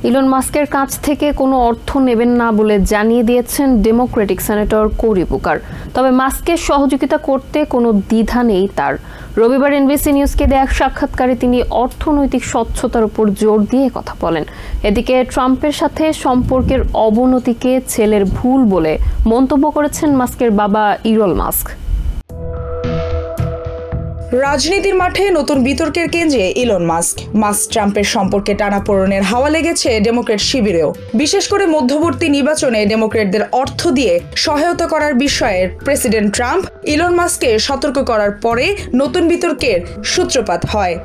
Elon মাস্কের কাছ থেকে কোনো অর্থ নেবেন না বলে জানিয়ে দিয়েছেন ডেমোক্রেটিক সেনেটর কোরি বুকার। তবে মাস্কের সহযোগিতা করতে কোনো দ্বিধা নেই তার। রবিবার এনবিসি নিউজকে দেয়া এক সাক্ষাৎকারে তিনি অর্থনৈতিক স্বচ্ছতার উপর জোর দিয়ে কথা বলেন। এদিকে ট্রাম্পের সাথে সম্পর্কের অবনতিকে ছেলের ভুল বলে মন্তব্য করেছেন মাস্কের বাবা ইলন মাস্ক। রাজনীতির মাঠে নতুন বিতর্কের কেন্দ্রে ইলন মাস্ক। ট্রাম্পের সম্পর্কে টানাপোড়েনের হাওয়া লেগেছে ডেমোক্রেট শিবিরেও। বিশেষ করে মধ্যবর্তী নির্বাচনে ডেমোক্রেটদের অর্থ দিয়ে সহায়তা করার বিষয়ে প্রেসিডেন্ট ট্রাম্প ইলন মাস্ককে সতর্ক করার পরে নতুন বিতর্কের সূত্রপাত হয়।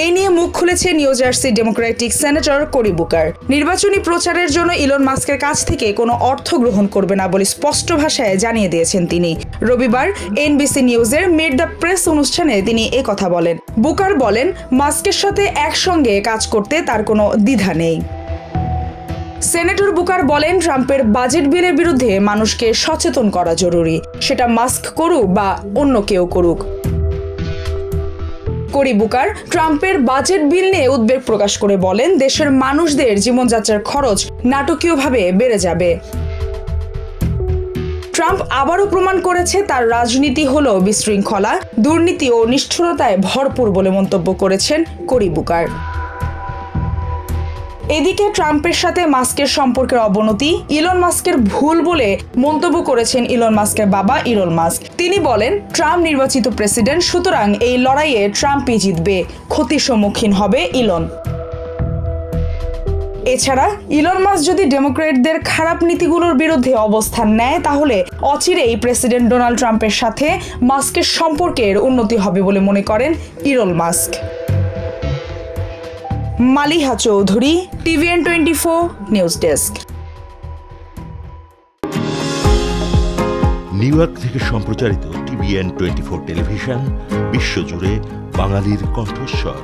এই নিয়ে মুখ খুলেছে নিউ জার্সি ডেমোক্রেটিক সেনেটর কোরি বুকার। নির্বাচনী প্রচারের জন্য ইলন মাস্কের কাছ থেকে কোনো অর্থ গ্রহণ করবে না বলে স্পষ্ট ভাষায় জানিয়ে দিয়েছেন তিনি। রবিবার এনবিসি নিউজের মিট দ্য প্রেস অনুষ্ঠানে তিনি কথা বলেন। বুকার বলেন, মাস্কের সাথে একসঙ্গে কাজ করতে তার কোনো দ্বিধা নেই। সেনেটর বুকার বলেন, ট্রাম্পের বাজেট বিলের বিরুদ্ধে মানুষকে সচেতন করা জরুরি, সেটা মাস্ক করুক বা অন্য কেউ করুক। কোরি বুকার ট্রাম্পের বাজেট বিল নিয়ে উদ্বেগ প্রকাশ করে বলেন, দেশের মানুষদের জীবনযাত্রার খরচ নাটকীয়ভাবে বেড়ে যাবে। ট্রাম্প আবারও প্রমাণ করেছে তার রাজনীতি হলো বিশৃঙ্খলা, দুর্নীতি ও নিষ্ঠুরতায় ভরপুর বলে মন্তব্য করেছেন কোরি বুকার। এদিকে ট্রাম্পের সাথে মাস্কের সম্পর্কের অবনতি ইলন মাস্কের ভুল বলে মন্তব্য করেছেন ইলন মাস্কের বাবা ইলন মাস্ক। তিনি বলেন, ট্রাম্প নির্বাচিত প্রেসিডেন্ট, সুতরাং এই লড়াইয়ে ট্রাম্পই জিতবে, ক্ষতির সম্মুখীন হবে ইলন। এছাড়া ইলন মাস্ক যদি ডেমোক্রেটদের খারাপ নীতিগুলোর বিরুদ্ধে অবস্থান নেয়, তাহলে অচিরেই প্রেসিডেন্ট ডোনাল্ড ট্রাম্পের সাথে মাস্কের সম্পর্কের উন্নতি হবে বলে মনে করেন Elon Musk. Maliha Chowdhury, TVN24 news desk. New York থেকে সম্প্রচারিত TVN24 টেলিভিশন বিশ্বজুড়ে বাঙালির কণ্ঠস্বর।